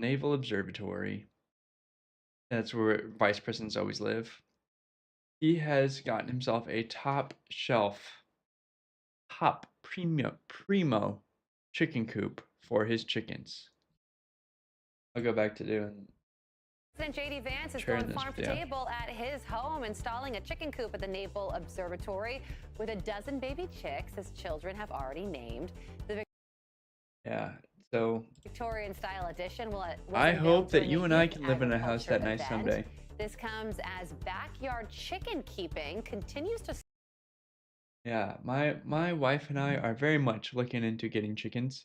Naval Observatory. That's where vice presidents always live. He has gotten himself a top shelf, top primo chicken coop for his chickens. I'll go back to doing President JD Vance is sharing going this farm to video. table at his home, installing a chicken coop at the Naval Observatory with a dozen baby chicks his children have already named. The Yeah, so Victorian style edition was I unveiled hope that during you a and I youth can live in a house agriculture that nice event. someday. This comes as backyard chicken keeping continues to. Yeah, my wife and I are very much looking into getting chickens,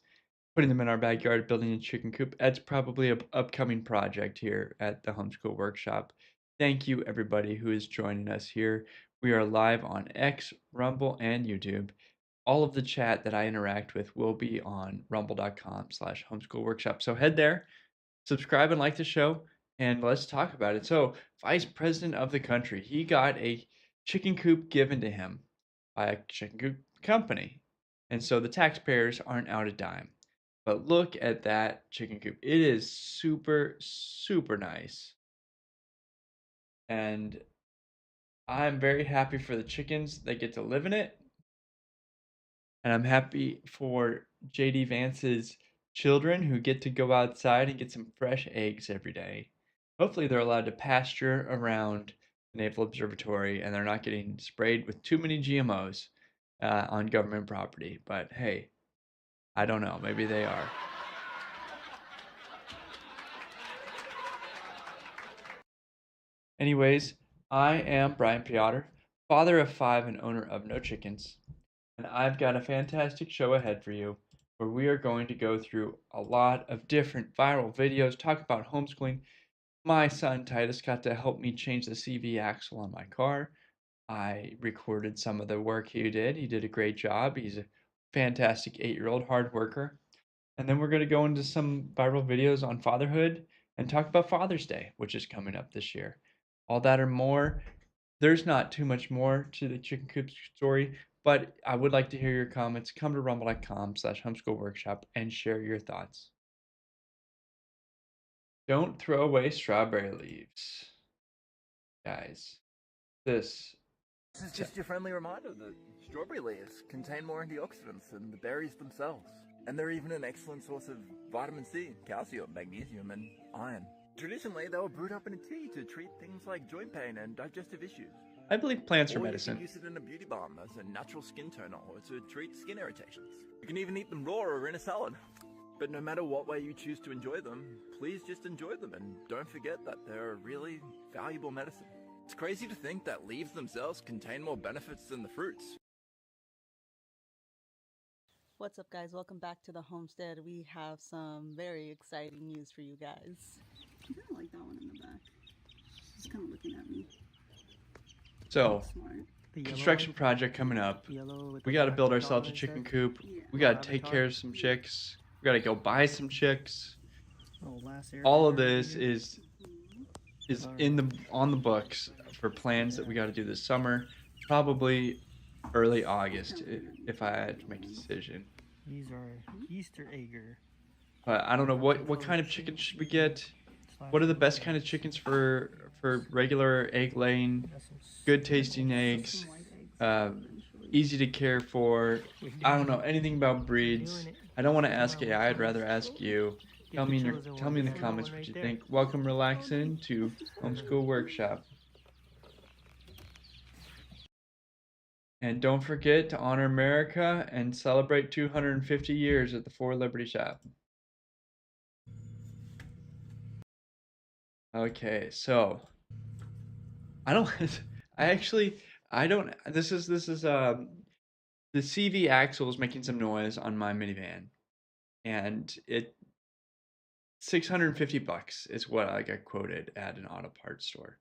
putting them in our backyard, building a chicken coop. That's probably a upcoming project here at the Homeschool Workshop. Thank you everybody who is joining us here. We are live on X, Rumble, and YouTube. All of the chat that I interact with will be on rumble.com/homeschoolworkshop. So head there, subscribe and like the show, and let's talk about it. So, Vice President of the country, he got a chicken coop given to him by a chicken coop company. And so the taxpayers aren't out a dime. But look at that chicken coop. It is super, super nice. And I'm very happy for the chickens that get to live in it. And I'm happy for JD Vance's children who get to go outside and get some fresh eggs every day. Hopefully, they're allowed to pasture around the Naval Observatory and they're not getting sprayed with too many GMOs on government property. But hey, I don't know. Maybe they are. Anyways, I am Brian Piotr, father of 5 and owner of No Chickens. And I've got a fantastic show ahead for you where we are going to go through a lot of different viral videos, talk about homeschooling. My son Titus got to help me change the CV axle on my car. I recorded some of the work he did. He did a great job. He's a fantastic 8-year-old hard worker. And then we're going to go into some viral videos on fatherhood and talk about Father's Day, which is coming up this year. All that or more. There's not too much more to the chicken coop story, but I would like to hear your comments. Come to rumble.com/homeschoolworkshop and share your thoughts. Don't throw away strawberry leaves. Guys, this This is just your friendly reminder that strawberry leaves contain more antioxidants than the berries themselves. And they're even an excellent source of vitamin C, calcium, magnesium, and iron. Traditionally, they were brewed up in a tea to treat things like joint pain and digestive issues. I believe plants are Or you medicine. can use it in a beauty balm as a natural skin toner or to treat skin irritations. You can even eat them raw or in a salad. But no matter what way you choose to enjoy them, please just enjoy them and don't forget that they're a really valuable medicine. It's crazy to think that leaves themselves contain more benefits than the fruits. What's up, guys? Welcome back to the homestead. We have some very exciting news for you guys. I kind of like that one in the back. She's kind of looking at me. So, Smart. construction project coming up. We got to build ourselves a chicken coop. Yeah. We got to take care of some chicks. We got to go buy some chicks. All of this is on the books for plans that we got to do this summer, probably early August if I had to make a decision. These are Easter egger. But I don't know what kind of chicken should we get. What are the best kind of chickens for regular egg laying, good tasting eggs, easy to care for? I don't know anything about breeds. I don't want to ask AI. I'd rather ask you. Tell me in the comments what you think. Welcome, relax in to Homeschool Workshop. And don't forget to honor America and celebrate 250 years at the 4 Liberty Shop. Okay, so this is the CV axle is making some noise on my minivan, and it $650 is what I got quoted at an auto parts store.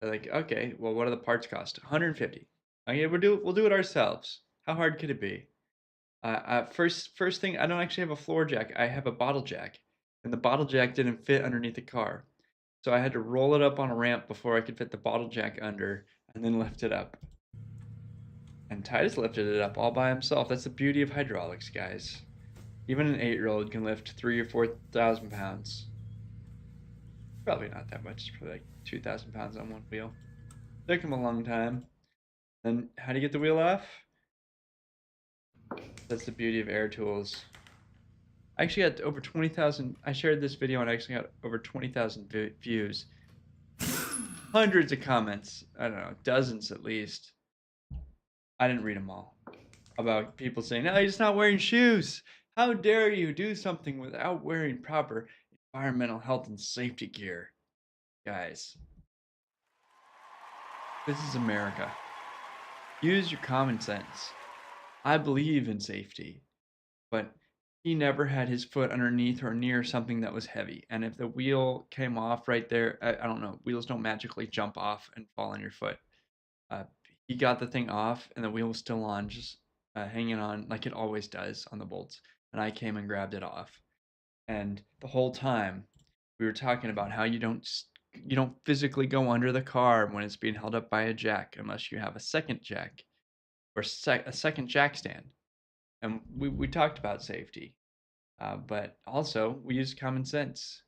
They're like, okay, well, what do the parts cost? 150. Okay, we'll do it ourselves. How hard could it be? First thing, I don't actually have a floor jack. I have a bottle jack, and the bottle jack didn't fit underneath the car, so I had to roll it up on a ramp before I could fit the bottle jack under, and then lift it up. And Titus lifted it up all by himself. That's the beauty of hydraulics, guys. Even an 8-year-old can lift 3,000 or 4,000 pounds. Probably not that much. It's probably like 2,000 pounds on one wheel. Took him a long time. Then how do you get the wheel off? That's the beauty of air tools. I actually got over 20,000. I shared this video and I actually got over 20,000 views. Hundreds of comments. I don't know, dozens at least. I didn't read them all. About people saying, "No, he's not wearing shoes. How dare you do something without wearing proper environmental health and safety gear?" Guys, this is America. Use your common sense. I believe in safety, but he never had his foot underneath or near something that was heavy. And if the wheel came off right there, I don't know, wheels don't magically jump off and fall on your foot. Uh, he got the thing off and the wheel was still on, just hanging on like it always does on the bolts. And I came and grabbed it off. And the whole time we were talking about how you don't physically go under the car when it's being held up by a jack unless you have a second jack or a second jack stand. And we talked about safety, but also we use common sense.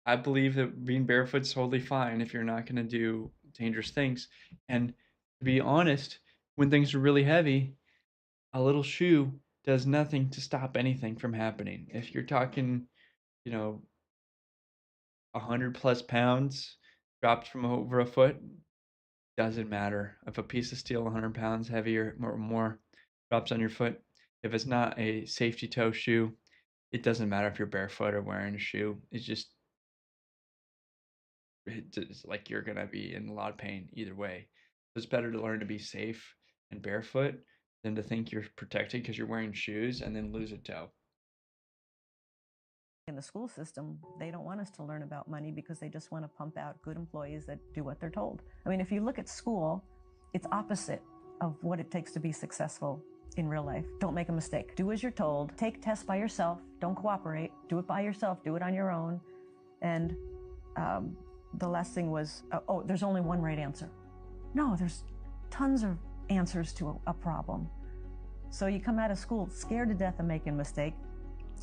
I believe that being barefoot is totally fine if you're not going to do dangerous things. And to be honest, when things are really heavy, a little shoe does nothing to stop anything from happening. If you're talking, you know, 100 plus pounds dropped from over a foot, doesn't matter. If a piece of steel 100 pounds heavier or more drops on your foot, if it's not a safety toe shoe, it doesn't matter if you're barefoot or wearing a shoe. It's like you're gonna be in a lot of pain either way. It's better to learn to be safe and barefoot than to think you're protected because you're wearing shoes and then lose a toe. In the school system, they don't want us to learn about money because they just want to pump out good employees that do what they're told. I mean, if you look at school, it's opposite of what it takes to be successful in real life. Don't make a mistake. Do as you're told. Take tests by yourself. Don't cooperate. Do it by yourself. Do it on your own. And the last thing was, oh, there's only one right answer. No, there's tons of answers to a problem. So you come out of school scared to death of making a mistake.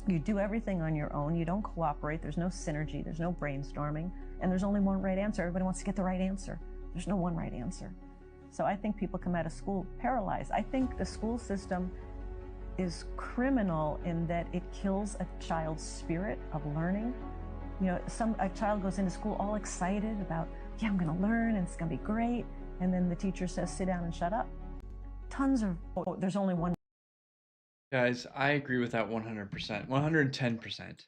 You do everything on your own. You don't cooperate. There's no synergy. There's no brainstorming. And there's only one right answer. Everybody wants to get the right answer. There's no one right answer. So I think people come out of school paralyzed. I think the school system is criminal in that it kills a child's spirit of learning. You know, a child goes into school all excited about, yeah, I'm going to learn and it's going to be great. And then the teacher says, sit down and shut up. There's only one. Guys, I agree with that 100%, 110%.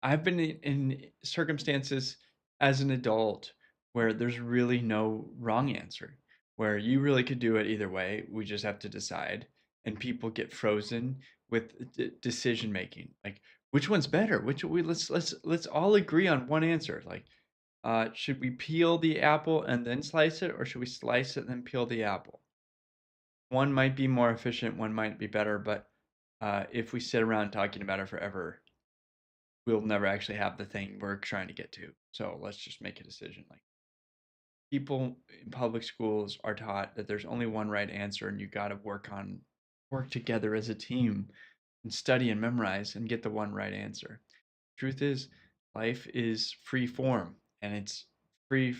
I've been in circumstances as an adult where there's really no wrong answer, where you really could do it either way. We just have to decide, and people get frozen with decision making. Like, which one's better? Let's all agree on one answer. Like, should we peel the apple and then slice it, or should we slice it and then peel the apple? One might be more efficient, one might be better, but if we sit around talking about it forever, we'll never actually have the thing we're trying to get to. So let's just make a decision. Like, people in public schools are taught that there's only one right answer, and you got to work together as a team and study and memorize and get the one right answer. Truth is, life is free form, and it's free,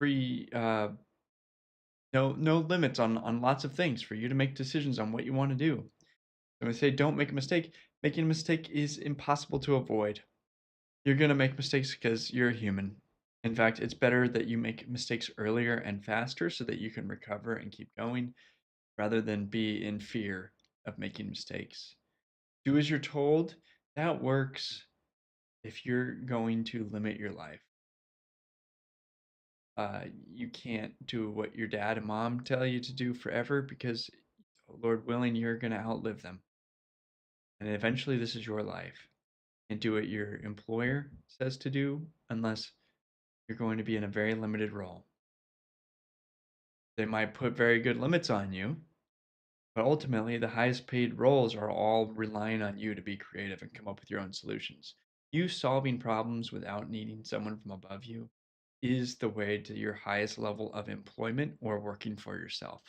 free. No limits on lots of things for you to make decisions on what you want to do. When I say don't make a mistake, making a mistake is impossible to avoid. You're going to make mistakes because you're a human. In fact, it's better that you make mistakes earlier and faster so that you can recover and keep going rather than be in fear of making mistakes. Do as you're told. That works if you're going to limit your life. You can't do what your dad and mom tell you to do forever because, Lord willing, you're going to outlive them. And eventually, this is your life. And do what your employer says to do unless you're going to be in a very limited role. They might put very good limits on you, but ultimately, the highest paid roles are all relying on you to be creative and come up with your own solutions. You solving problems without needing someone from above you is the way to your highest level of employment or working for yourself.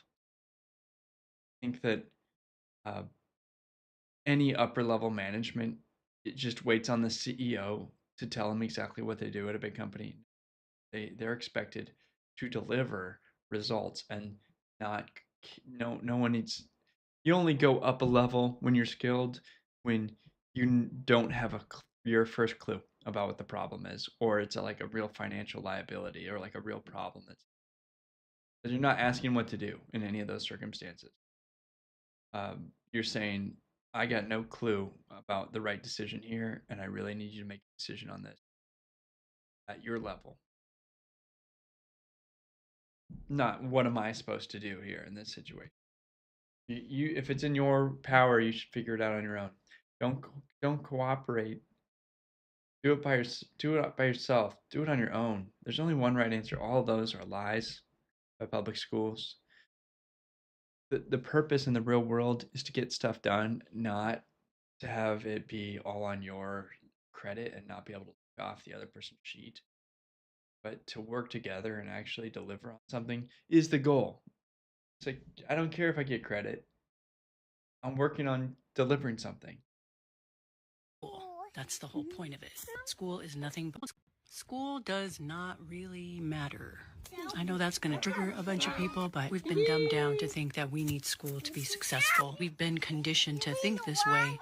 I think that uh, any upper level management, it just waits on the CEO to tell them exactly what they do at a big company. They're expected to deliver results and not no one needs. You only go up a level when you're skilled when you don't have your first clue about what the problem is, or it's like a real financial liability or like a real problem that's. You're not asking what to do in any of those circumstances. You're saying, I got no clue about the right decision here, and I really need you to make a decision on this at your level. Not what am I supposed to do here in this situation. If it's in your power, you should figure it out on your own. Don't cooperate. Do it by yourself. Do it on your own. There's only one right answer. All of those are lies by public schools. The purpose in the real world is to get stuff done, not to have it be all on your credit and not be able to look off the other person's sheet. But to work together and actually deliver on something is the goal. It's like, I don't care if I get credit. I'm working on delivering something. That's the whole point of it. School is nothing but school does not really matter. I know that's going to trigger a bunch of people, but we've been dumbed down to think that we need school to be successful. We've been conditioned to think this way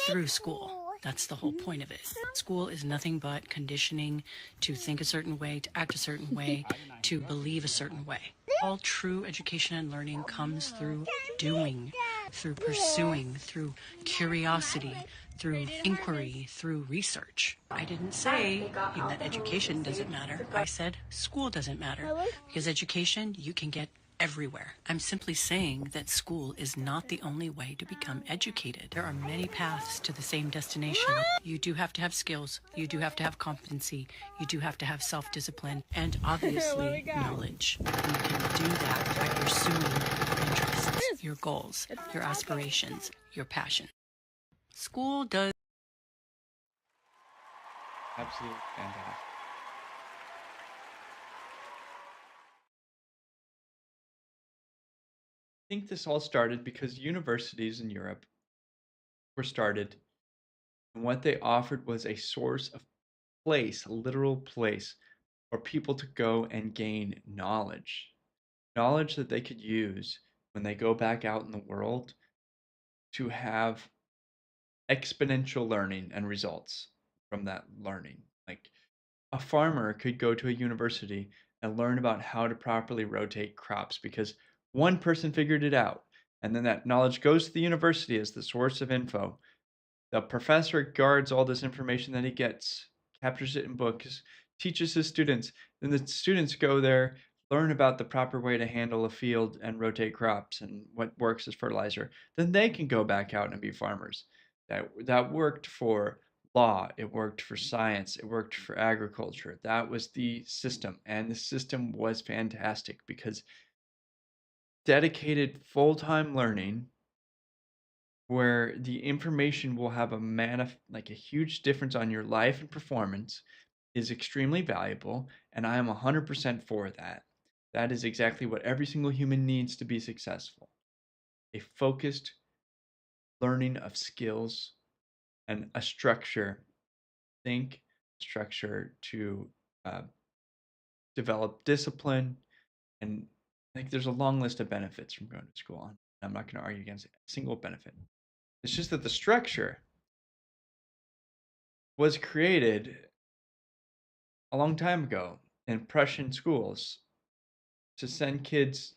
through school. That's the whole point of it. School is nothing but conditioning to think a certain way, to act a certain way, to believe a certain way. All true education and learning comes through doing, through pursuing, through curiosity, through inquiry, through research. I didn't say that education doesn't matter. I said school doesn't matter, because education you can get everywhere. I'm simply saying that school is not the only way to become educated. There are many paths to the same destination. You do have to have skills. You do have to have competency. You do have to have self-discipline and obviously knowledge. You can do that by pursuing your interests, your goals, your aspirations, your passion. School does. Absolutely fantastic. I think this all started because universities in Europe were started, and what they offered was a source of place, a literal place for people to go and gain knowledge. Knowledge that they could use when they go back out in the world to have exponential learning and results from that learning. Like a farmer could go to a university and learn about how to properly rotate crops because one person figured it out. And then that knowledge goes to the university as the source of info. The professor guards all this information that he gets, captures it in books, teaches his students. Then the students go there, learn about the proper way to handle a field and rotate crops and what works as fertilizer. Then they can go back out and be farmers. That worked for law, it worked for science, it worked for agriculture. That was the system, and the system was fantastic because dedicated full-time learning where the information will have like a huge difference on your life and performance is extremely valuable, and I am 100% for that. That is exactly what every single human needs to be successful. A focused learning of skills and a structure to uh, develop discipline, and like there's a long list of benefits from going to school. I'm not going to argue against a single benefit. It's just that the structure was created a long time ago in Prussian schools to send kids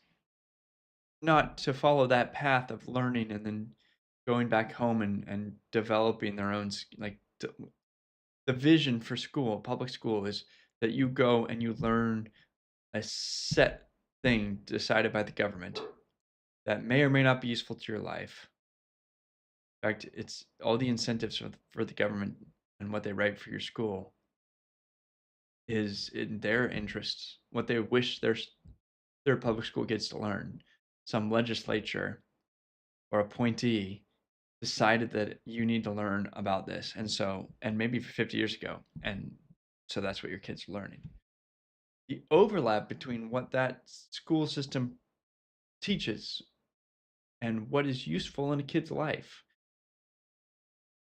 not to follow that path of learning and then going back home and developing their own like the vision for school, public school, is that you go and you learn a set thing decided by the government that may or may not be useful to your life. In fact, it's all the incentives for the government and what they write for your school is in their interests, what they wish their public school kids to learn. Some legislature or appointee decided that you need to learn about this, and maybe 50 years ago, and so that's what your kids are learning. The overlap between what that school system teaches and what is useful in a kid's life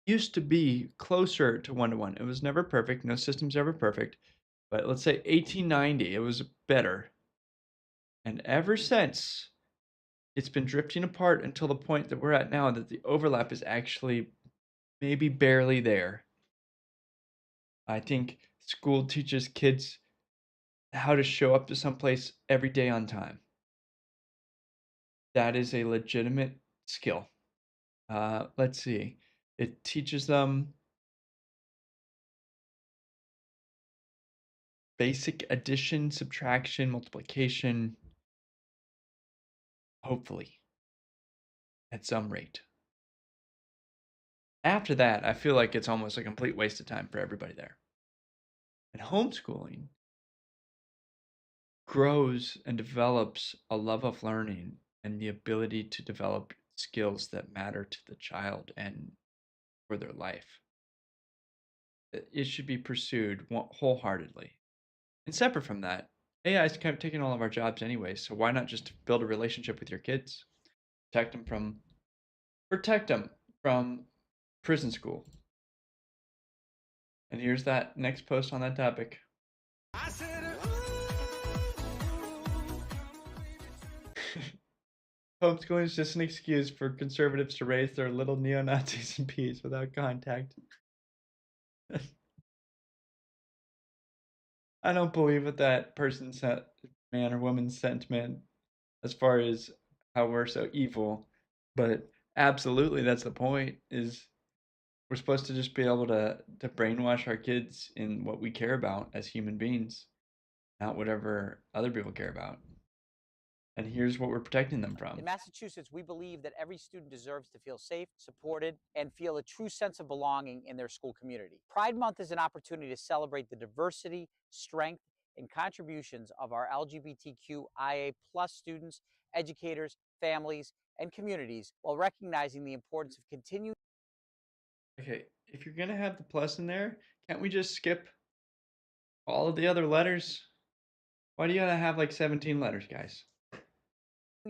used to be closer to 1-to-1. It was never perfect, no system's ever perfect, but let's say 1890, it was better. And ever since, it's been drifting apart until the point that we're at now that the overlap is actually maybe barely there. I think school teaches kids how to show up to someplace every day on time. That is a legitimate skill. Let's see. It teaches them basic addition, subtraction, multiplication, hopefully, at some rate. After that, I feel like it's almost a complete waste of time for everybody there. And homeschooling grows and develops a love of learning and the ability to develop skills that matter to the child and for their life. It should be pursued wholeheartedly. And separate from that, AI is kind of taking all of our jobs anyway, so why not just build a relationship with your kids? Protect them from prison school. And here's that next post on that topic. Homeschooling is just an excuse for conservatives to raise their little neo-Nazis in peace without contact. I don't believe what that person said, man or woman's sentiment as far as how we're so evil, but absolutely that's the point, is we're supposed to just be able to brainwash our kids in what we care about as human beings, not whatever other people care about. And here's what we're protecting them from. In Massachusetts, we believe that every student deserves to feel safe, supported, and feel a true sense of belonging in their school community. Pride Month is an opportunity to celebrate the diversity, strength, and contributions of our LGBTQIA+ students, educators, families, and communities, while recognizing the importance of continuing. Okay, if you're gonna have the plus in there, can't we just skip all of the other letters? Why do you gotta have like 17 letters, guys?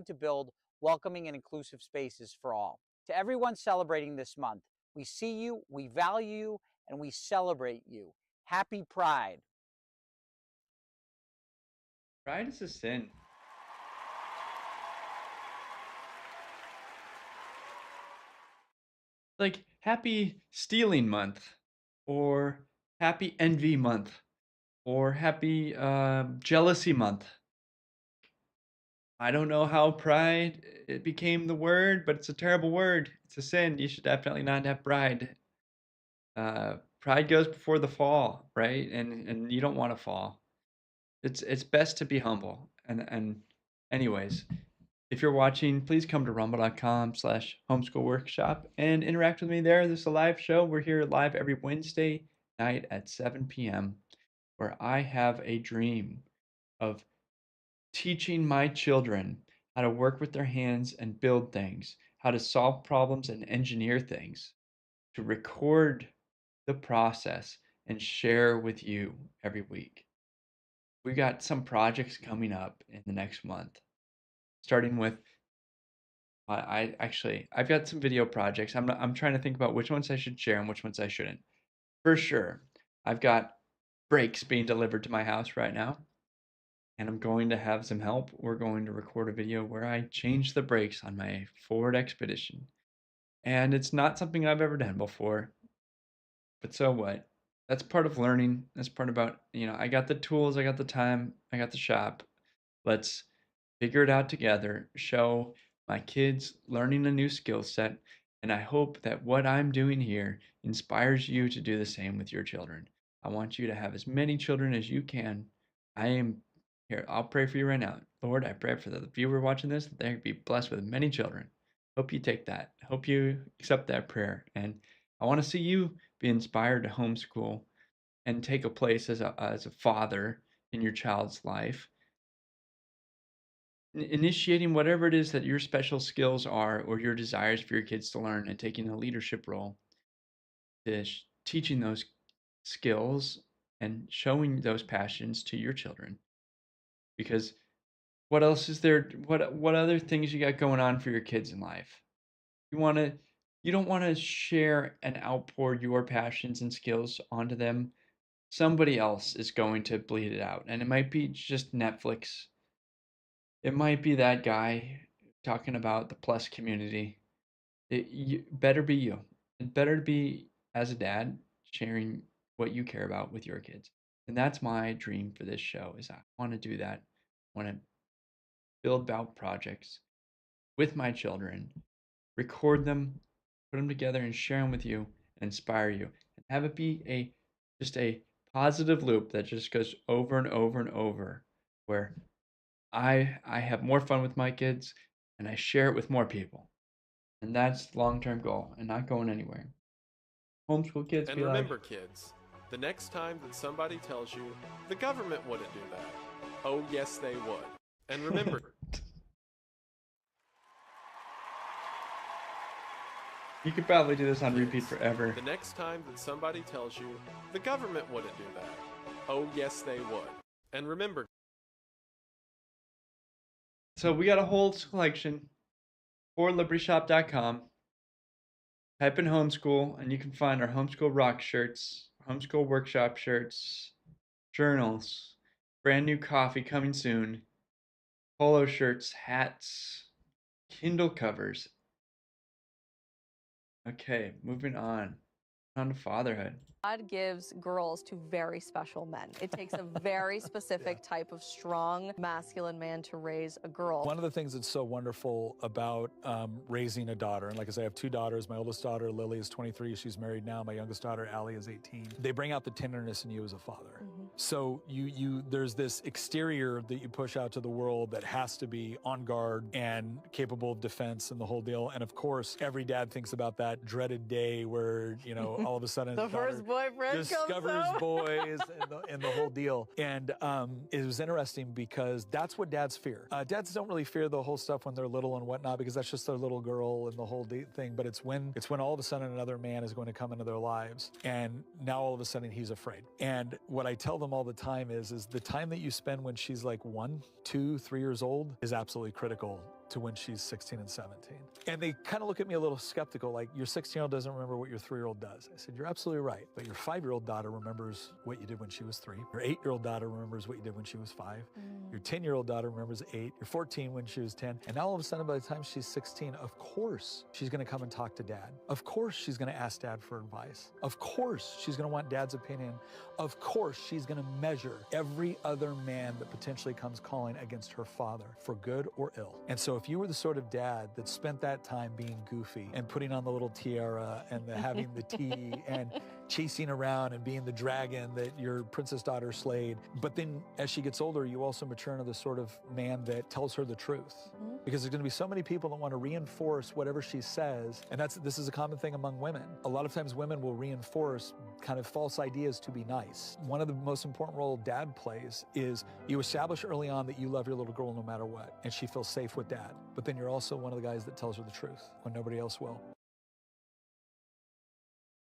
To build welcoming and inclusive spaces for all. To everyone celebrating this month, we see you, we value you, and we celebrate you. Happy Pride. Pride is a sin. Like happy stealing month, or happy envy month, or happy jealousy month. I don't know how pride it became the word, but it's a terrible word. It's a sin. You should definitely not have pride. Pride goes before the fall, right? And you don't want to fall. It's best to be humble. And anyways, if you're watching, please come to rumble.com/homeschool workshop and interact with me there. This is a live show. We're here live every Wednesday night at 7 p.m., where I have a dream of teaching my children how to work with their hands and build things, how to solve problems and engineer things, to record the process and share with you every week. We got some projects coming up in the next month, starting with I've got some video projects. I'm trying to think about which ones I should share and which ones I shouldn't. For sure, I've got brakes being delivered to my house right now, and I'm going to have some help. We're going to record a video where I change the brakes on my Ford Expedition. And it's not something I've ever done before, but so what? That's part of learning. That's part about, I got the tools, I got the time, I got the shop. Let's figure it out together, show my kids learning a new skill set, and I hope that what I'm doing here inspires you to do the same with your children. I want you to have as many children as you can. I am here. I'll pray for you right now. Lord, I pray for the viewer watching this that they be blessed with many children. Hope you take that. Hope you accept that prayer. And I want to see you be inspired to homeschool and take a place as a father in your child's life, initiating whatever it is that your special skills are or your desires for your kids to learn, and taking a leadership role to teaching those skills and showing those passions to your children. Because what else is there? What other things you got going on for your kids in life? You want to you don't want to share and outpour your passions and skills onto them. Somebody else is going to bleed it out. And it might be just Netflix. It might be that guy talking about the plus community. You better be you. It better be as a dad sharing what you care about with your kids. And that's my dream for this show is I want to do that. I want to build out projects with my children, record them, put them together and share them with you and inspire you. And have it be just a positive loop that just goes over and over and over where I have more fun with my kids and I share it with more people. And that's the long-term goal and not going anywhere. Homeschool kids And be like, remember, kids, the next time that somebody tells you the government wouldn't do that, oh, yes, they would. And remember, you could probably do this on repeat kids, forever. the next time that somebody tells you the government wouldn't do that, oh, yes, they would. And remember, So we got a whole selection for libertyshop.com. Type in homeschool and you can find our homeschool rock shirts, homeschool workshop shirts, journals, brand new coffee coming soon, polo shirts, hats, Kindle covers. Okay, moving on. On to fatherhood. God gives girls to very special men. It takes a very specific type of strong, masculine man to raise a girl. One of the things that's so wonderful about raising a daughter, and like I say, I have two daughters. My oldest daughter, Lily, is 23. She's married now. My youngest daughter, Allie, is 18. They bring out the tenderness in you as a father. So there's this exterior that you push out to the world that has to be on guard and capable of defense and the whole deal. And of course, every dad thinks about that dreaded day where, all of a sudden The first boyfriend discovers comes boys and the whole deal. And it was interesting because that's what dads fear. Dads don't really fear the whole stuff when they're little and whatnot because that's just their little girl and the whole thing. But it's when all of a sudden another man is going to come into their lives, and now all of a sudden he's afraid. And what I tell them all the time is the time that you spend when she's like 1, 2, 3 years old is absolutely critical to when she's 16 and 17. And they kind of look at me a little skeptical, like, your 16-year-old doesn't remember what your 3-year-old does. I said, you're absolutely right. But your 5-year-old daughter remembers what you did when she was 3. Your 8-year-old daughter remembers what you did when she was 5. Your 10-year-old daughter remembers 8. Your 14 when she was 10. And now all of a sudden, by the time she's 16, of course she's going to come and talk to dad. Of course she's going to ask dad for advice. Of course she's going to want dad's opinion. Of course she's going to measure every other man that potentially comes calling against her father for good or ill. And so if you were the sort of dad that spent that time being goofy and putting on the little tiara and having the tea and chasing around and being the dragon that your princess daughter slayed, but then as she gets older, you also mature into the sort of man that tells her the truth. Because there's going to be so many people that want to reinforce whatever she says, and this is a common thing among women. A lot of times women will reinforce kind of false ideas to be nice. One of the most important role dad plays is you establish early on that you love your little girl no matter what, and she feels safe with dad. But then you're also one of the guys that tells her the truth when nobody else will.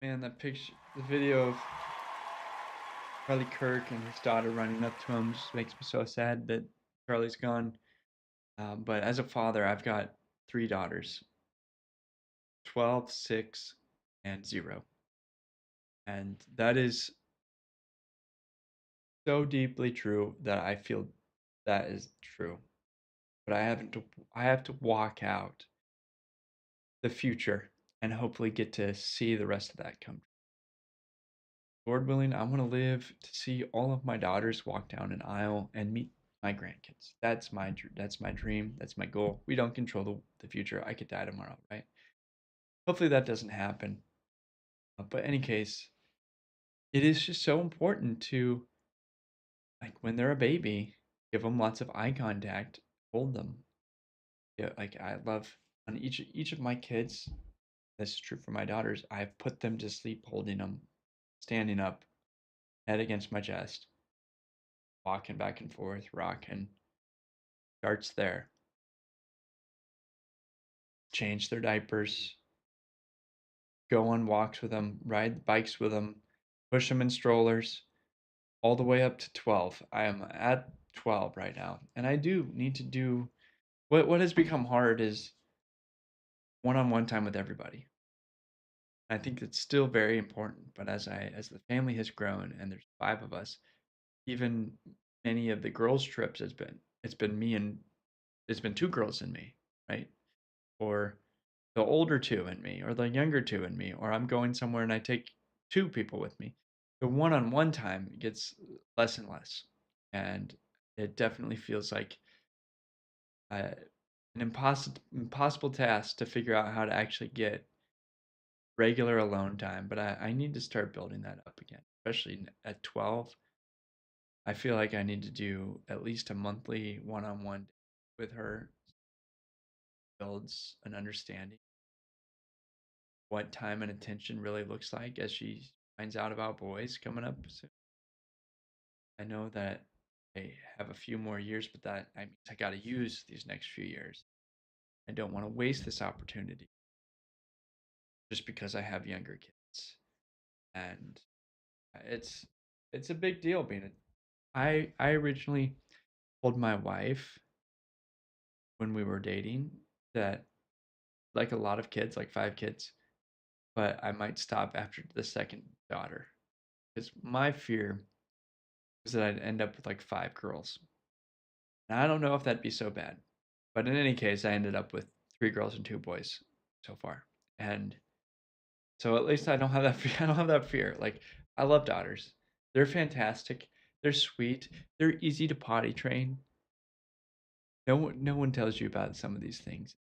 Man, that picture, the video of Charlie Kirk and his daughter running up to him just makes me so sad that Charlie's gone. But as a father, I've got 3 daughters, 12, 6, and 0. And that is so deeply true that I feel that is true. But I have to walk out the future and hopefully get to see the rest of that come. Lord willing, I want to live to see all of my daughters walk down an aisle and meet my grandkids. That's my dream. That's my goal. We don't control the future. I could die tomorrow, right? Hopefully that doesn't happen. But in any case, it is just so important to, like, when they're a baby, give them lots of eye contact, hold them. Yeah, like I love on each of my kids. This is true for my daughters. I've put them to sleep holding them, standing up, head against my chest, walking back and forth, rocking. Starts there. Change their diapers, go on walks with them, ride bikes with them, push them in strollers, all the way up to 12. I am at 12 right now, and I do need to do what has become hard is one-on-one time with everybody. I think it's still very important, but as the family has grown and there's 5 of us, even many of the girls' trips it's been me and it's been 2 girls and me, right? Or the older 2 and me, or the younger 2 and me, or I'm going somewhere and I take 2 people with me. The one-on-one time gets less and less, and it definitely feels like uh, an impossible task to figure out how to actually get regular alone time. But I need to start building that up again, especially at 12. I feel like I need to do at least a monthly one-on-one with her, builds an understanding what time and attention really looks like as she finds out about boys coming up soon. I know that I have a few more years, but that I mean I got to use these next few years. I don't want to waste this opportunity just because I have younger kids, and it's it's a big deal being a. I originally told my wife when we were dating that like a lot of kids, like 5 kids, but I might stop after the second daughter because my fear is that I'd end up with like 5 girls. And I don't know if that'd be so bad. But in any case, I ended up with 3 girls and 2 boys so far. And so at least I don't have that fear. I don't have that fear. Like I love daughters. They're fantastic. They're sweet. They're easy to potty train. No one tells you about some of these things.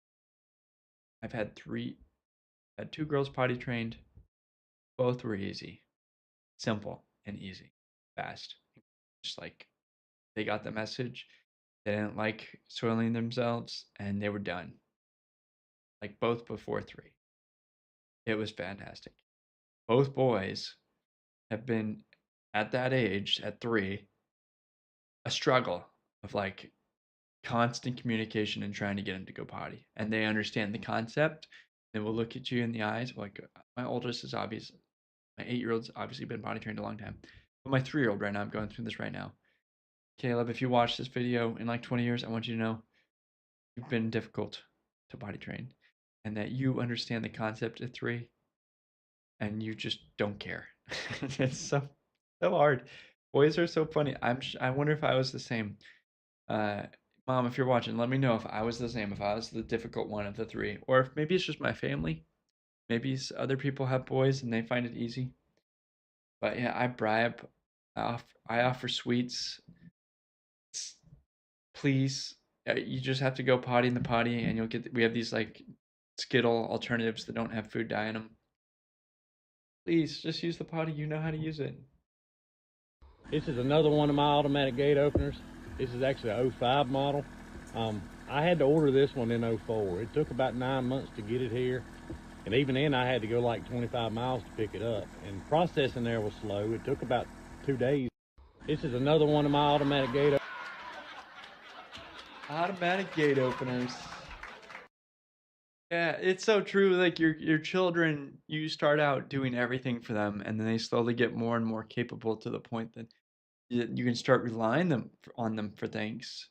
I've had 2 girls potty trained. Both were easy. Simple and easy. Fast. Just like they got the message. They didn't like soiling themselves and they were done. Like both before 3. It was fantastic. Both boys have been at that age, at 3, a struggle of like constant communication and trying to get them to go potty. And they understand the concept. They will look at you in the eyes. Like my oldest is obvious. My 8-year-old's obviously been potty trained a long time. But my 3-year-old right now, I'm going through this right now. Caleb, if you watch this video in like 20 years, I want you to know you've been difficult to potty train and that you understand the concept at 3 and you just don't care. It's so hard. Boys are so funny. I wonder if I was the same. Uh, Mom, if you're watching, let me know if I was the same, if I was the difficult one of the 3, or if maybe it's just my family. Maybe other people have boys and they find it easy. But yeah, I bribe. I offer sweets. Please, you just have to go potty in the potty, and you'll get. We have these like Skittle alternatives that don't have food dye in them. Please, just use the potty. You know how to use it. This is another one of my automatic gate openers. This is actually a 05 model. I had to order this one in 04. It took about 9 months to get it here. And even then I had to go like 25 miles to pick it up. And processing there was slow. It took about 2 days. This is another one of my automatic gate openers. Automatic gate openers. Yeah, it's so true. Like your children, you start out doing everything for them, and then they slowly get more and more capable to the point that you can start relying on them for things.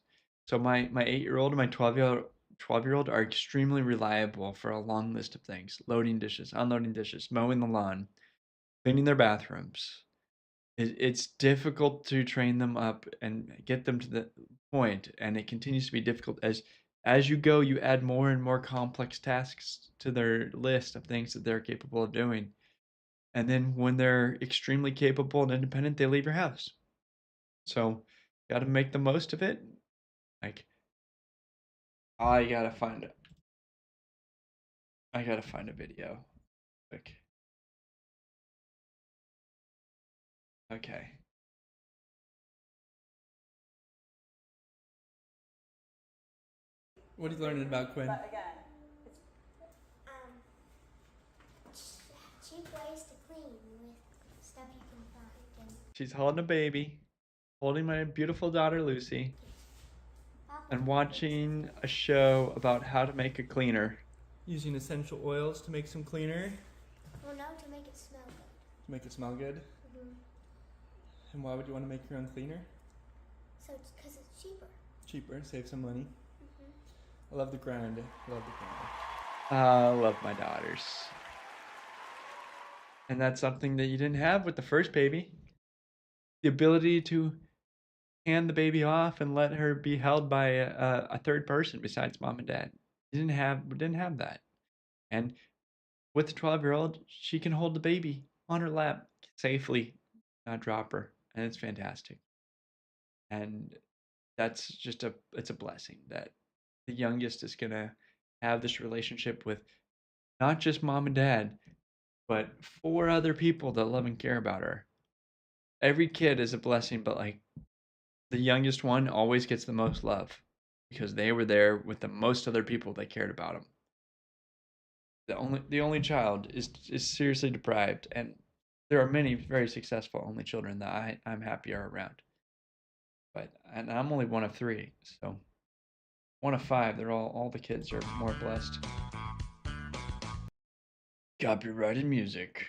So my 8-year-old and my 12-year old are extremely reliable for a long list of things: loading dishes, unloading dishes, mowing the lawn, cleaning their bathrooms. It's difficult to train them up and get them to the point, and it continues to be difficult as you go. You add more and more complex tasks to their list of things that they're capable of doing, and then when they're extremely capable and independent, they leave your house. So, got to make the most of it. Like, I gotta find it. I gotta find a video. Quick. Okay. What are you learning about Quinn? But again, it's cheap ways to clean with stuff you can find. She's holding a baby, holding my beautiful daughter Lucy, and watching a show about how to make a cleaner. Using essential oils to make some cleaner. Well, no, to make it smell good. To make it smell good? Mm-hmm. And why would you want to make your own cleaner? So it's because it's cheaper. Cheaper, save some money. Mm-hmm. I love the grind. I love the grind. I love my daughters. And that's something that you didn't have with the first baby. The ability to hand the baby off and let her be held by a third person besides mom and dad. We didn't have that. And with the 12-year-old, she can hold the baby on her lap safely, not drop her, and it's fantastic. And that's just it's a blessing that the youngest is gonna have this relationship with not just mom and dad, but 4 other people that love and care about her. Every kid is a blessing, but like the youngest one always gets the most love because they were there with the most other people that cared about them. The only child is seriously deprived, and there are many very successful only children that I'm happy are around. And I'm only one of 3, so one of 5. They're all the kids are more blessed. Copyrighted music.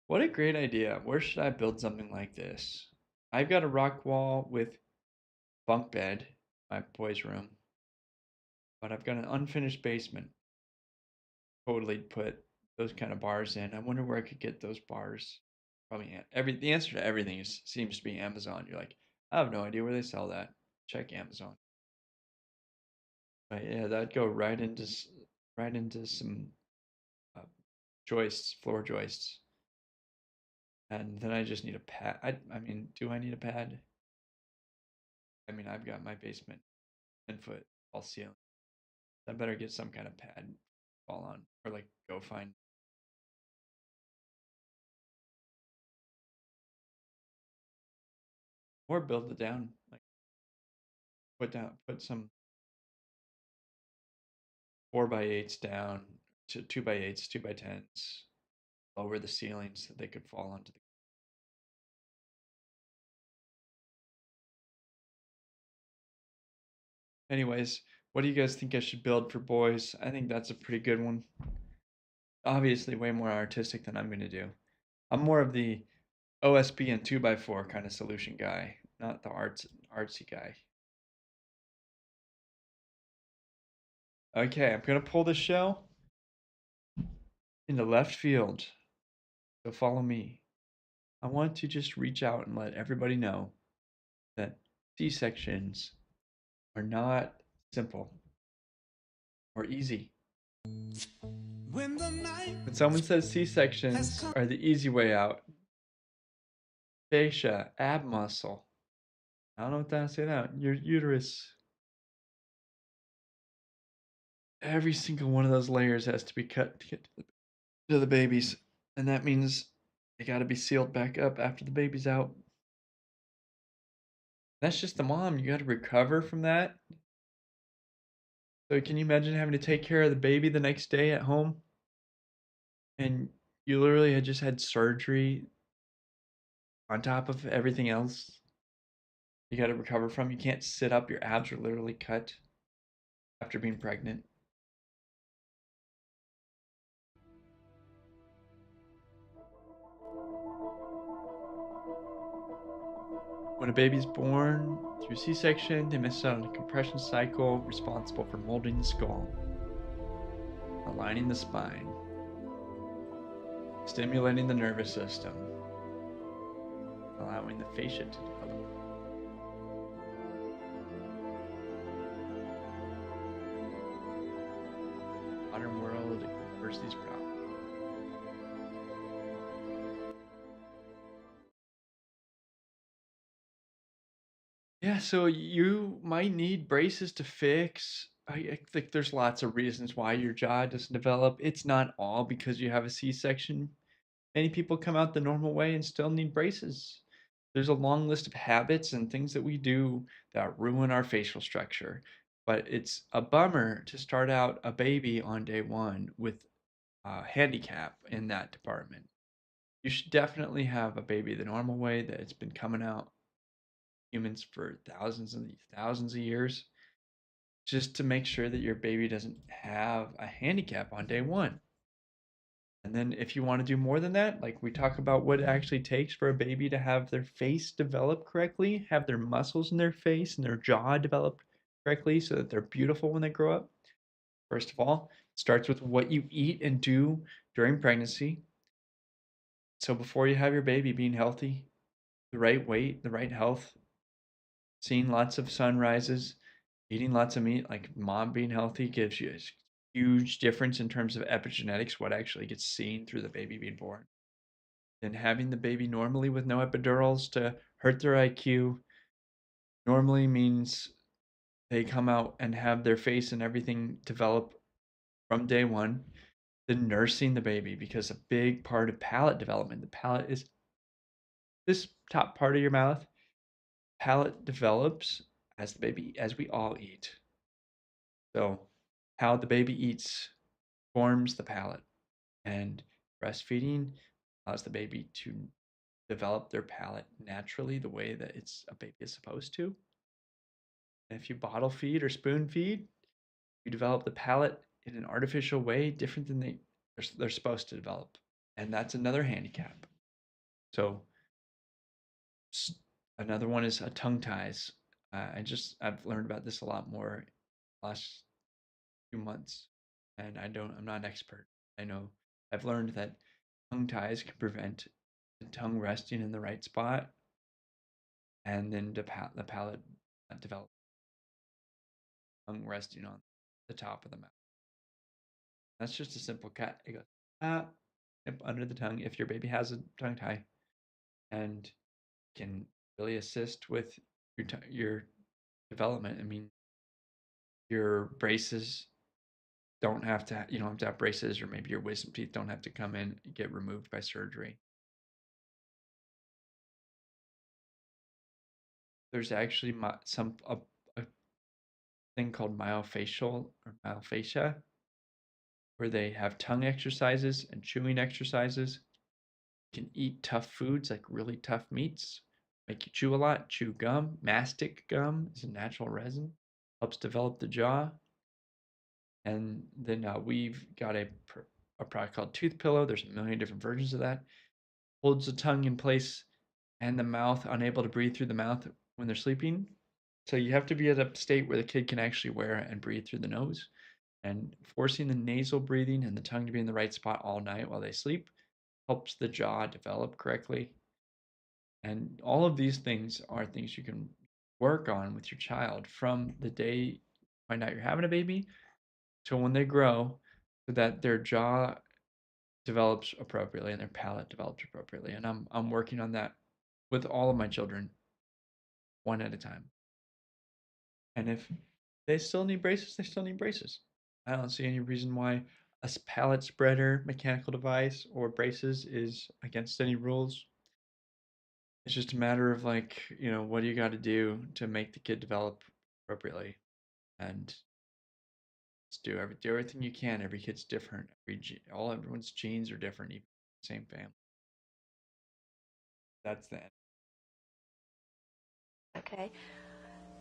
What a great idea. Where should I build something like this? I've got a rock wall with bunk bed, my boys' room, but I've got an unfinished basement. Totally put those kind of bars in. I wonder where I could get those bars. Probably the answer to everything seems to be Amazon. You're like, I have no idea where they sell that. Check Amazon. But yeah, that'd go right into some uh, joists, floor joists, and then I just need a pad. I mean, do I need a pad? I mean, I've got my basement 10-foot all ceiling. I better get some kind of pad to fall on, or like go find. Or build it down, like put some 4x8s down to 2x8s, 2x10s, lower the ceilings so they could fall onto the. Anyways, what do you guys think I should build for boys? I think that's a pretty good one. Obviously, way more artistic than I'm gonna do. I'm more of the OSB and 2x4 kind of solution guy, not the artsy guy. Okay, I'm gonna pull the shell into left field. So follow me. I want to just reach out and let everybody know that C-sections are not simple or easy. When someone says C-sections are the easy way out, fascia, ab muscle. I don't know what that say that. Your uterus. Every single one of those layers has to be cut to get to the babies. And that means they got to be sealed back up after the baby's out. That's just the mom. You got to recover from that. So can you imagine having to take care of the baby the next day at home? And you literally had just had surgery on top of everything else you got to recover from. You can't sit up. Your abs are literally cut after being pregnant. When a baby's born through C-section, they miss out on a compression cycle responsible for molding the skull, aligning the spine, stimulating the nervous system, allowing the fascia to develop. Modern world reverse these problems. Yeah, so you might need braces to fix. I think there's lots of reasons why your jaw doesn't develop. It's not all because you have a C-section. Many people come out the normal way and still need braces. There's a long list of habits and things that we do that ruin our facial structure. But it's a bummer to start out a baby on day 1 with a handicap in that department. You should definitely have a baby the normal way that it's been coming out humans for thousands of years, just to make sure that your baby doesn't have a handicap on day 1. And then if you want to do more than that, like we talk about what it actually takes for a baby to have their face develop correctly, have their muscles in their face and their jaw develop correctly so that they're beautiful when they grow up. First of all, it starts with what you eat and do during pregnancy. So before you have your baby, being healthy, the right weight, the right health, seeing lots of sunrises, eating lots of meat, like mom being healthy gives you a huge difference in terms of epigenetics, what actually gets seen through the baby being born. Then having the baby normally with no epidurals to hurt their IQ normally means they come out and have their face and everything develop from day one. Then nursing the baby, because a big part of palate development, the palate is this top part of your mouth. Palate develops as the baby, as we all eat. So how the baby eats forms the palate, and breastfeeding allows the baby to develop their palate naturally the way that a baby is supposed to. And if you bottle feed or spoon feed, you develop the palate in an artificial way different than they're supposed to develop. And that's another handicap. So another one is tongue ties. I've learned about this a lot more last few months, and I'm not an expert. I know I've learned that tongue ties can prevent the tongue resting in the right spot, and then the palate develop tongue resting on the top of the mouth. That's just a simple cut. It goes under the tongue if your baby has a tongue tie, and can really assist with your development. I mean, your braces you don't have to have braces, or maybe your wisdom teeth don't have to come in and get removed by surgery. There's actually a thing called myofascia, where they have tongue exercises and chewing exercises. You can eat tough foods like really tough meats, make you chew a lot. Chew gum. Mastic gum is a natural resin, helps develop the jaw. And then we've got a product called Tooth Pillow. There's a million different versions of that. Holds the tongue in place and the mouth unable to breathe through the mouth when they're sleeping. So you have to be at a state where the kid can actually wear it and breathe through the nose. And forcing the nasal breathing and the tongue to be in the right spot all night while they sleep helps the jaw develop correctly. And all of these things are things you can work on with your child from the day you find out you're having a baby till when they grow, so that their jaw develops appropriately and their palate develops appropriately. And I'm working on that with all of my children, one at a time. And if they still need braces, they still need braces. I don't see any reason why a palate spreader, mechanical device, or braces is against any rules. It's just a matter of what do you got to do to make the kid develop appropriately, and just do everything you can. Every kid's different. Everyone's genes are different, even same family. That's the end. Okay.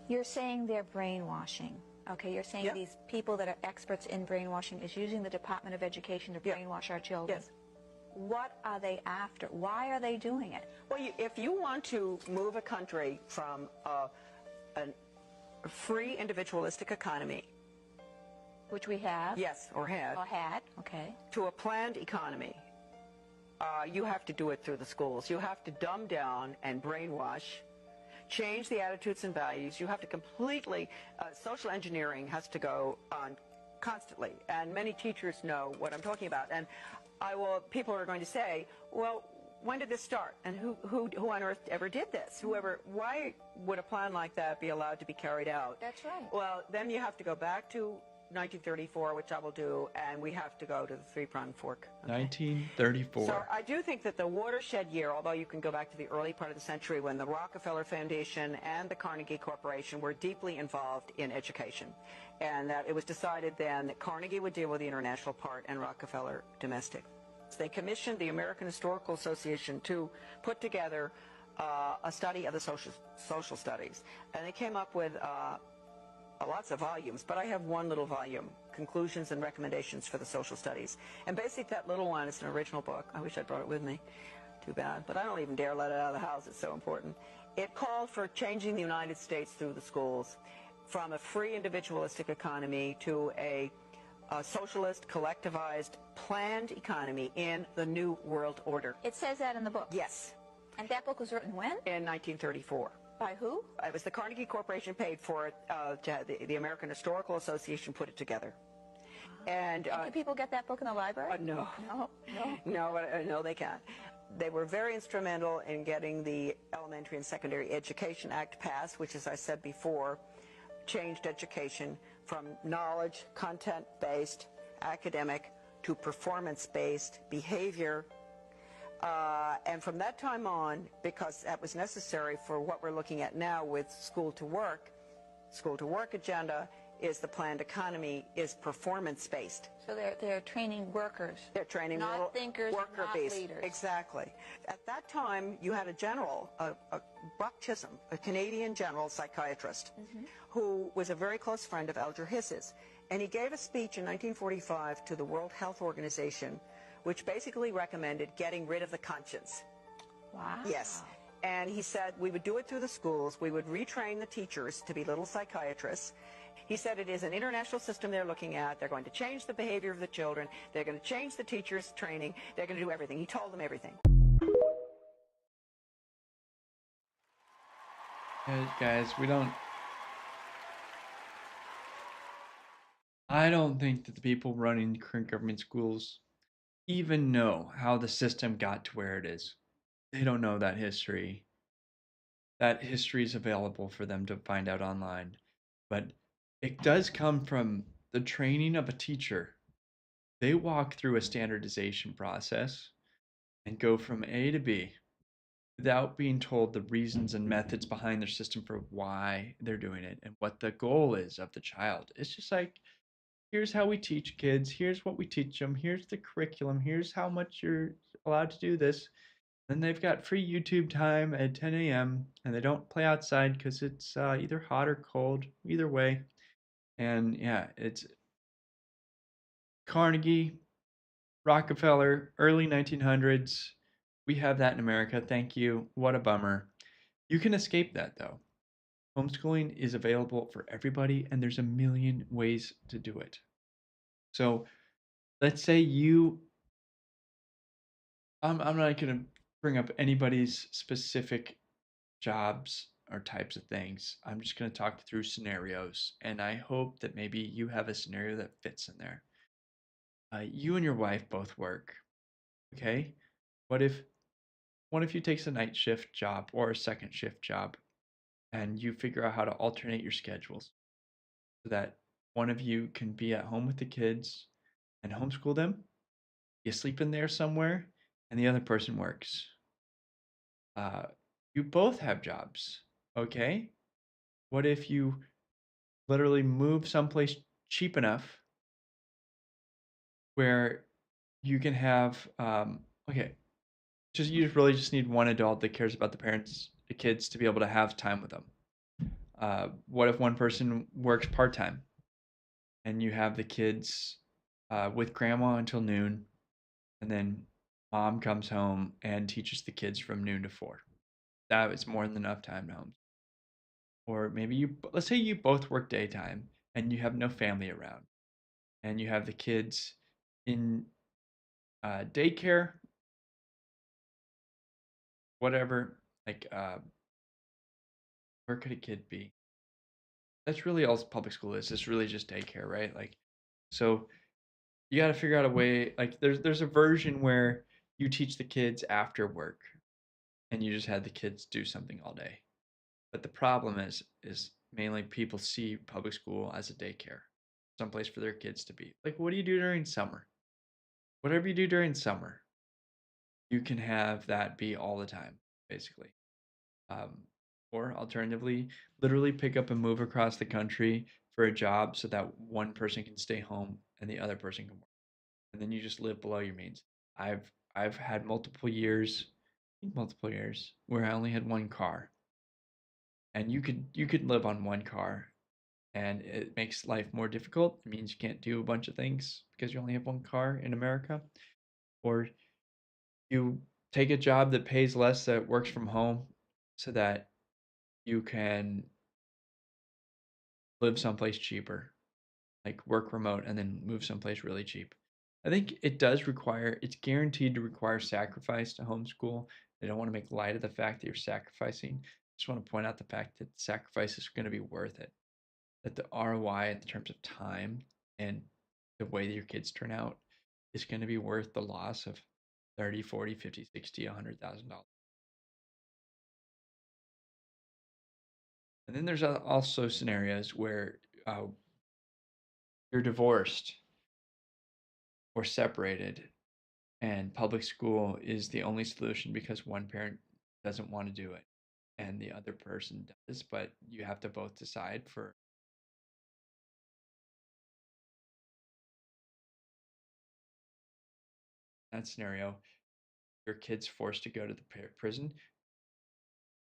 You're saying they're brainwashing. Okay, you're saying these people that are experts in brainwashing is using the Department of Education to brainwash our children. Yes. What are they after? Why are they doing it? Well, if you want to move a country from a free individualistic economy, which we have. Yes, or had. Or had, okay. To a planned economy, you have to do it through the schools. You have to dumb down and brainwash, change the attitudes and values. You have to completely, social engineering has to go on constantly. And many teachers know what I'm talking about. And people are going to say, well, when did this start? And who on earth ever did this? Why would a plan like that be allowed to be carried out? That's right. Well, then you have to go back to 1934, which I will do, and we have to go to the three-pronged fork. Okay? 1934. So I do think that the watershed year, although you can go back to the early part of the century when the Rockefeller Foundation and the Carnegie Corporation were deeply involved in education, and that it was decided then that Carnegie would deal with the international part and Rockefeller domestic. They commissioned the American Historical Association to put together a study of the social studies, and they came up with lots of volumes, but I have one little volume, Conclusions and Recommendations for the Social Studies. And basically that little one is an original book. I wish I'd brought it with me. Too bad. But I don't even dare let it out of the house. It's so important. It called for changing the United States through the schools from a free individualistic economy to a socialist, collectivized, planned economy in the New World Order. It says that in the book? Yes. And that book was written when? In 1934. By who? It was the Carnegie Corporation paid for it. The American Historical Association put it together. And can people get that book in the library? No. No. No, they can't. They were very instrumental in getting the Elementary and Secondary Education Act passed, which, as I said before, changed education from knowledge, content-based, academic, to performance-based behavior. And from that time on, because that was necessary for what we're looking at now with school to work agenda is the planned economy is performance-based. So they're training workers. They're training not little thinkers, worker not bees. leaders. Exactly. At that time, you had a general, Buck Chisholm, a Canadian general psychiatrist, who was a very close friend of Alger Hiss's. And he gave a speech in 1945 to the World Health Organization, which basically recommended getting rid of the conscience. Wow. Yes. And he said we would do it through the schools. We would retrain the teachers to be little psychiatrists. He said it is an international system they're looking at. They're going to change the behavior of the children. They're going to change the teachers' training. They're going to do everything. He told them everything. Guys, I don't think that the people running current government schools even know how the system got to where it is. They don't know that history. That history is available for them to find out online. But it does come from the training of a teacher. They walk through a standardization process and go from A to B without being told the reasons and methods behind their system for why they're doing it and what the goal is of the child. It's just like, here's how we teach kids, here's what we teach them, here's the curriculum, here's how much you're allowed to do this. Then they've got free YouTube time at 10 a.m. and they don't play outside because it's either hot or cold, either way. And yeah, it's Carnegie, Rockefeller, early 1900s. We have that in America. Thank you. What a bummer. You can escape that though. Homeschooling is available for everybody, and there's a million ways to do it. So let's say I'm not going to bring up anybody's specific jobs or types of things. I'm just going to talk through scenarios, and I hope that maybe you have a scenario that fits in there. You and your wife both work, okay? What if one of you takes a night shift job or a second shift job, and you figure out how to alternate your schedules so that one of you can be at home with the kids and homeschool them? You sleep in there somewhere, and the other person works. You both have jobs, okay? What if you literally move someplace cheap enough where you can have, okay, you really just need one adult that cares about the kids to be able to have time with them. What if one person works part-time and you have the kids with grandma until noon, and then mom comes home and teaches the kids from noon to 4. That is more than enough time to home. Or maybe let's say you both work daytime and you have no family around, and you have the kids in daycare, whatever, like where could a kid be? That's really all public school is. It's really just daycare, right? Like, so you got to figure out a way. Like, there's a version where you teach the kids after work, and you just had the kids do something all day. But the problem is mainly people see public school as a daycare, someplace for their kids to be. Like, what do you do during summer? Whatever you do during summer, you can have that be all the time, basically. Or alternatively, literally pick up and move across the country for a job so that one person can stay home and the other person can work. And then you just live below your means. I've had multiple years where I only had one car. And you could live on one car, and it makes life more difficult. It means you can't do a bunch of things because you only have one car in America. Or you take a job that pays less that works from home so that you can live someplace cheaper. like work remote and then move someplace really cheap. I think it does require, it's guaranteed to require sacrifice to homeschool. They don't want to make light of the fact that you're sacrificing. Just want to point out the fact that sacrifice is going to be worth it. That the ROI in terms of time and the way that your kids turn out is going to be worth the loss of 30, 40, 50, 60, $100,000. And then there's also scenarios where you're divorced or separated, and public school is the only solution because one parent doesn't want to do it and the other person does, but you have to both decide for that scenario. Your kid's forced to go to the prison.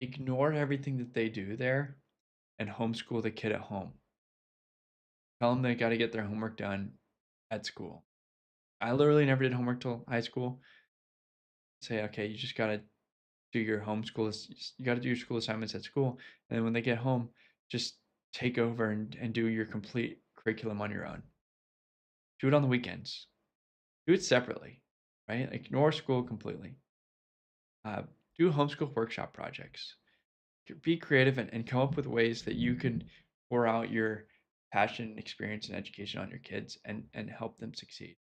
Ignore everything that they do there and homeschool the kid at home. Tell them they got to get their homework done at school. I literally never did homework till high school. Say, okay, you just got to do your you got to do your school assignments at school. And then when they get home, just take over and do your complete curriculum on your own. Do it on the weekends. Do it separately, right? Ignore school completely. Do homeschool workshop projects. Be creative and come up with ways that you can pour out your passion, experience, and education on your kids and help them succeed.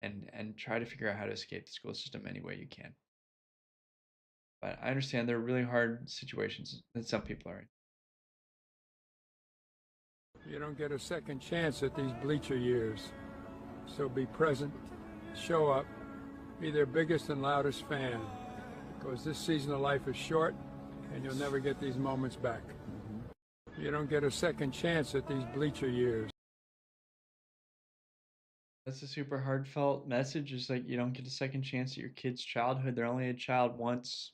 And try to figure out how to escape the school system any way you can. But I understand there are really hard situations that some people are in. You don't get a second chance at these bleacher years. So be present, show up, be their biggest and loudest fan. Because this season of life is short and you'll never get these moments back. You don't get a second chance at these bleacher years. That's a super heartfelt message. Is like you don't get a second chance at your kid's childhood. They're only a child once.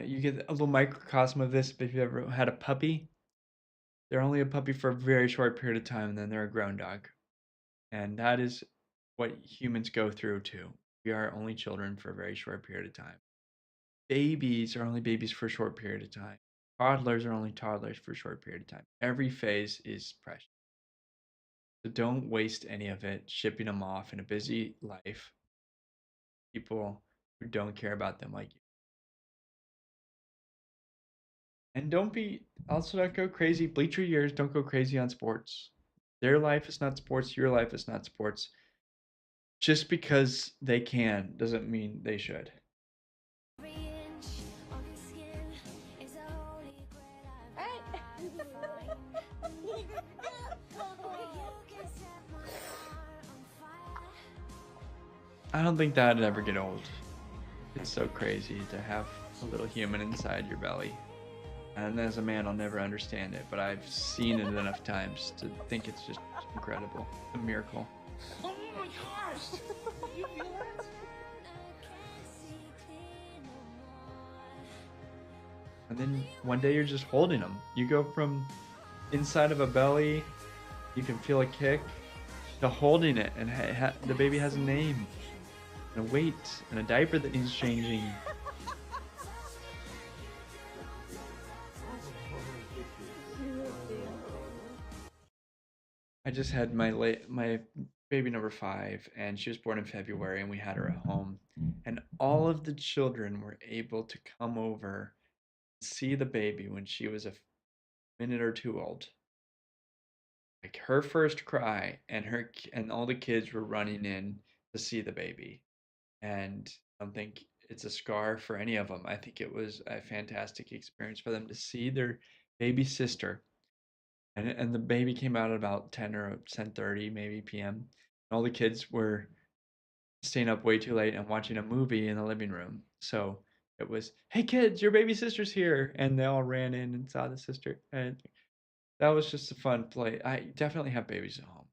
You get a little microcosm of this if you've ever had a puppy. They're only a puppy for a very short period of time, and then they're a grown dog. And that is what humans go through too. We are only children for a very short period of time. Babies are only babies for a short period of time. Toddlers are only toddlers for a short period of time. Every phase is precious. So don't waste any of it shipping them off in a busy life. People who don't care about them like you. And don't go crazy. Bleacher years, don't go crazy on sports. Their life is not sports. Your life is not sports. Just because they can doesn't mean they should. I don't think that'd ever get old. It's so crazy to have a little human inside your belly. And as a man, I'll never understand it, but I've seen it enough times to think it's just incredible. A miracle. Oh my gosh! You feel that? And then one day you're just holding them. You go from inside of a belly, you can feel a kick, to holding it, and the baby has a name, and a weight, and a diaper that needs changing. I just had my baby number 5, and she was born in February, and we had her at home. And all of the children were able to come over and see the baby when she was a minute or two old. Like her first cry, and all the kids were running in to see the baby. And I don't think it's a scar for any of them. I think it was a fantastic experience for them to see their baby sister. And the baby came out at about 10 or 10:30 maybe p.m. And all the kids were staying up way too late and watching a movie in the living room. So it was, hey kids, your baby sister's here, and they all ran in and saw the sister, and that was just a fun play. I definitely have babies at home.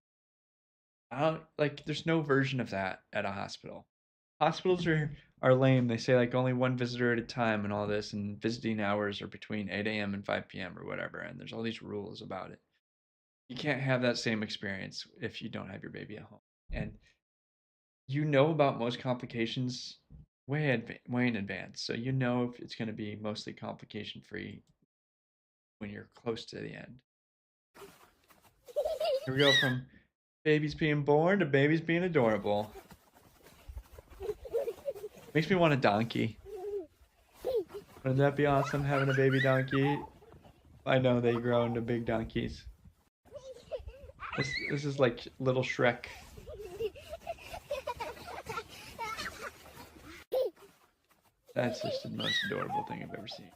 I don't like. There's no version of that at a hospital. Hospitals are lame. They say like only one visitor at a time and all this, and visiting hours are between 8 a.m. and 5 p.m. or whatever, and there's all these rules about it. You can't have that same experience if you don't have your baby at home. And you know about most complications way in advance, so you know if it's going to be mostly complication free when you're close to the end. Here we go from babies being born to babies being adorable. Makes me want a donkey. Wouldn't that be awesome, having a baby donkey? I know they grow into big donkeys. This is like little Shrek. That's just the most adorable thing I've ever seen.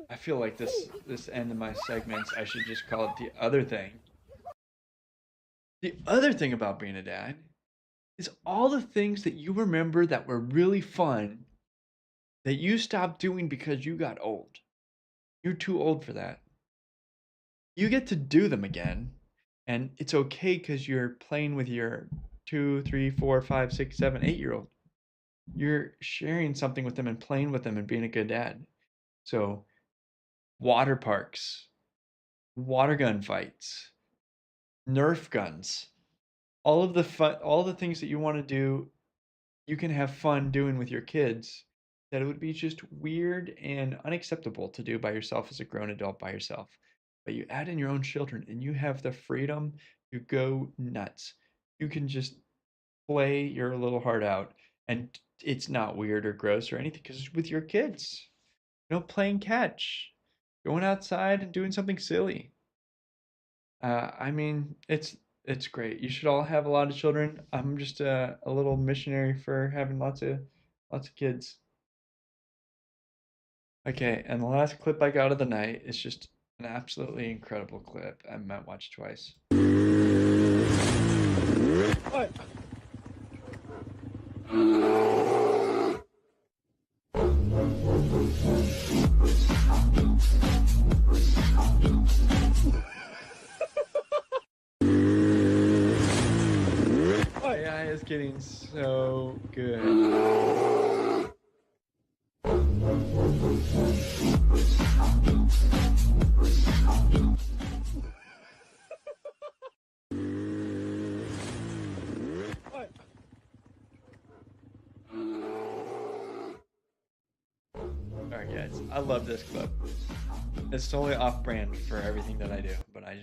I feel like this end of my segments, I should just call it the other thing. The other thing about being a dad is all the things that you remember that were really fun that you stopped doing because you got old. You're too old for that. You get to do them again, and it's okay because you're playing with your 2, 3, 4, 5, 6, 7, 8-year-old. You're sharing something with them and playing with them and being a good dad. So, water parks, water gun fights, Nerf guns, all the things that you want to do, you can have fun doing with your kids that it would be just weird and unacceptable to do by yourself as a grown adult by yourself. But you add in your own children and you have the freedom to go nuts. You can just play your little heart out and it's not weird or gross or anything because it's with your kids. Playing catch, going outside and doing something silly. I mean, it's great. You should all have a lot of children. I'm just a little missionary for having lots of kids. Okay, and the last clip I got of the night is just an absolutely incredible clip. I might watch twice. What? AI is getting so good. What? Alright guys, I love this clip. It's totally off brand for everything that I do, but I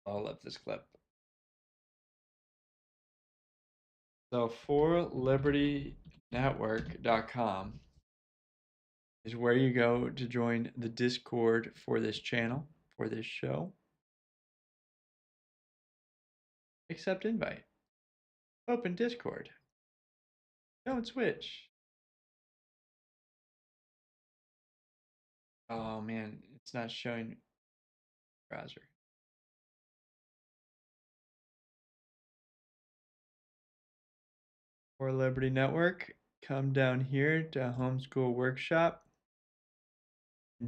love this clip. So forlibertynetwork.com is where you go to join the Discord for this channel, for this show. Accept invite. Open Discord. Don't switch. Oh man, it's not showing browser. For Liberty Network, come down here to Homeschool Workshop.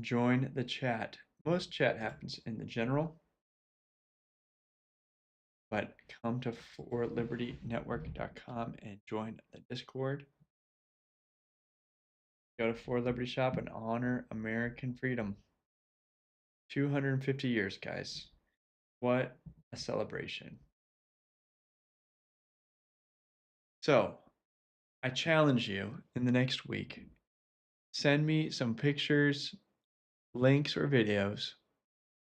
Join the chat. Most chat happens in the general, but come to forlibertynetwork.com and join the Discord. Go to For Liberty Shop and honor American freedom. 250 years, guys. What a celebration. So, I challenge you in the next week, send me some pictures, links, or videos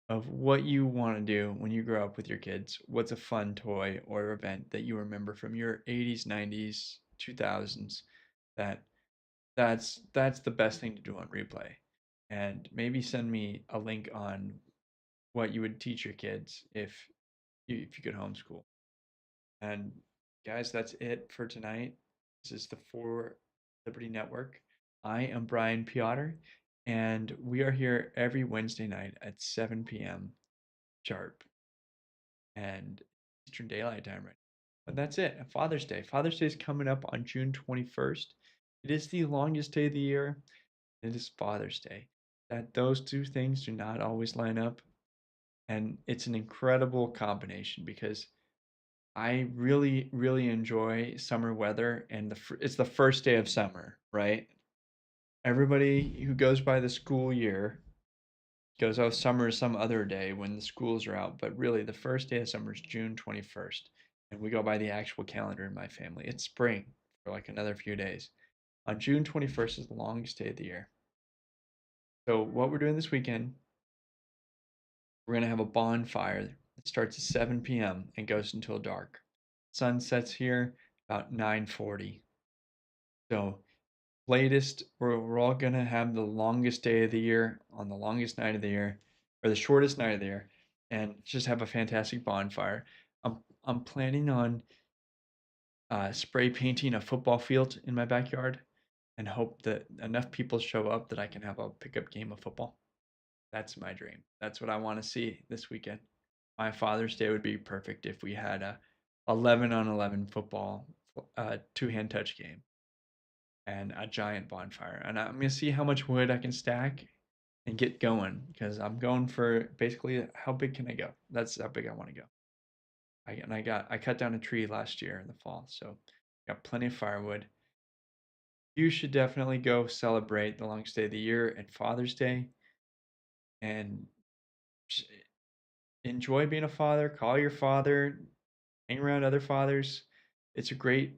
of what you want to do when you grow up with your kids. What's a fun toy or event that you remember from your 80s, 90s, 2000s that's the best thing to do on replay. And maybe send me a link on what you would teach your kids if you could homeschool. And guys, that's it for tonight. This is the For Liberty Network. I am Brian Piotr, and we are here every Wednesday night at 7 p.m. sharp and Eastern Daylight Time right now. But that's it. Father's Day. Father's Day is coming up on June 21st. It is the longest day of the year. It is Father's Day. That those two things do not always line up. And it's an incredible combination because I really, really enjoy summer weather, and it's the first day of summer, right? Everybody who goes by the school year goes, oh, summer is some other day when the schools are out, but really the first day of summer is June 21st, and we go by the actual calendar in my family. It's spring for like another few days. On June 21st is the longest day of the year. So what we're doing this weekend, we're gonna have a bonfire that starts at 7 p.m. and goes until dark. Sun sets here about 9:40. So latest, we're all gonna have the longest day of the year on the longest night of the year, or the shortest night of the year, and just have a fantastic bonfire. I'm planning on spray painting a football field in my backyard, and hope that enough people show up that I can have a pickup game of football. That's my dream. That's what I want to see this weekend. My Father's Day would be perfect if we had a 11 on 11 football two-hand touch game and a giant bonfire. And I'm gonna see how much wood I can stack and get going because I'm going for basically how big can I go? That's how big I want to go. I cut down a tree last year in the fall, so got plenty of firewood. You should definitely go celebrate the longest day of the year and Father's Day and enjoy being a father. Call your father, hang around other fathers. It's a great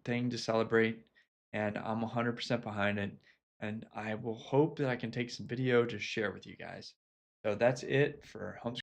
thing to celebrate, and I'm 100% behind it. And I will hope that I can take some video to share with you guys. So that's it for homeschool.